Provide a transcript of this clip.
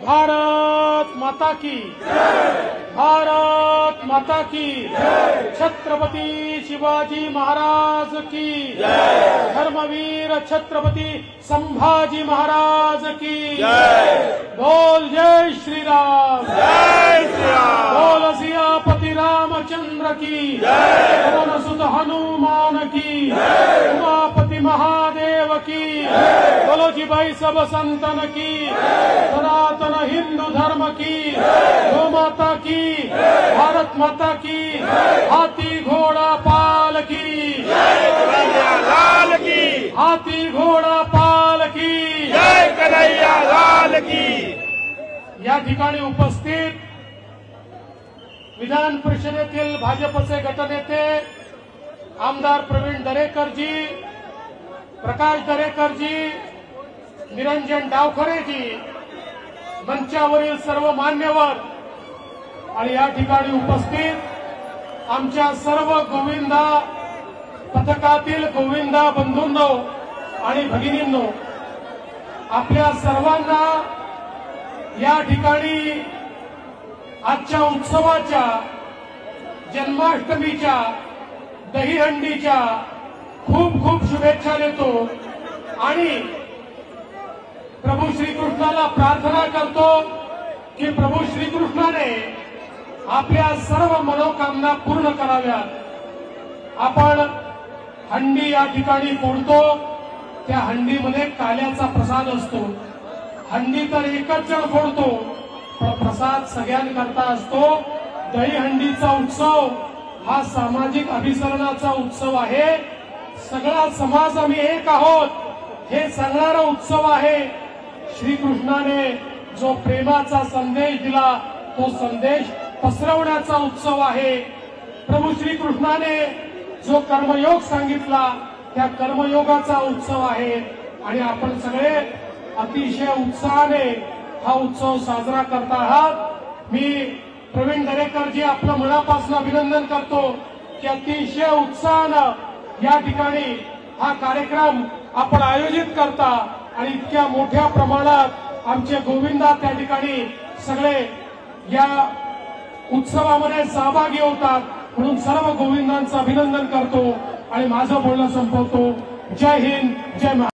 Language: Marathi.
भारत माता की भारत माता की छत्रपति शिवाजी महाराज की धर्मवीर छत्रपति संभाजी महाराज की बोल जय श्री राम बोल सियापति रामचंद्र की पवन सुत हनुमान की उमापति महादेव की बोलो जी भाई सब संतन की सनातन हिंदू धर्म की गौ माता की भारत माता की हाथी घोड़ा पाल की जय कन्हैया लाल की हाथी घोड़ा पाल की जय कन्हैया लाल की। या ठिकाणी उपस्थित विधान परिषदेतील भाजपचे गटनेते आमदार प्रवीण दरेकरजी, प्रकाश दरेकरजी, निरंजन डावखरेजी, मंचावरील सर्व मान्यवर आणि या ठिकाणी उपस्थित आमच्या सर्व गोविंदा पथकातील गोविंदा बंधूंनो आणि भगिनींनो, आपल्या सर्वांना या ठिकाणी आजच्या उत्सवाच्या, जन्माष्टमीच्या, दहीहंडीच्या खूप खूप शुभेच्छा देतो आणि प्रभू श्रीकृष्णाला प्रार्थना करतो की प्रभू श्रीकृष्णाने आपल्या सर्व मनोकामना पूर्ण कराव्यात। आपण हंडी या ठिकाणी फोडतो, त्या हंडीमध्ये काल्याचा प्रसाद असतो। हंडी तर एकच जण फोडतो, पण प्रसाद सगळ्यांकरता असतो। दहीहंडीचा उत्सव हा सामाजिक अभिसरणाचा उत्सव आहे। सगळा समाज आम्ही एक आहोत हे सांगणारा उत्सव आहे। श्रीकृष्णाने जो प्रेमाचा संदेश दिला तो संदेश पसरवण्याचा उत्सव आहे। प्रभू श्रीकृष्णाने जो कर्मयोग सांगितला त्या कर्मयोगाचा उत्सव आहे आणि आपण सगळे अतिशय उत्साहाने हा उत्सव साजरा करत आहात। मी प्रवीण दरेकरजी आपलं मनापासून अभिनंदन करतो की अतिशय उत्साहानं या ठिकाणी हा कार्यक्रम आपण आयोजित करता आणि इतक्या मोठ्या प्रमाणात आमचे गोविंदा त्या ठिकाणी सगळे या उत्सवामध्ये सहभागी होतात, म्हणून सर्व गोविंदांचं अभिनंदन करतो आणि माझं बोलणं संपवतो। जय हिंद, जय महाराष्ट्र।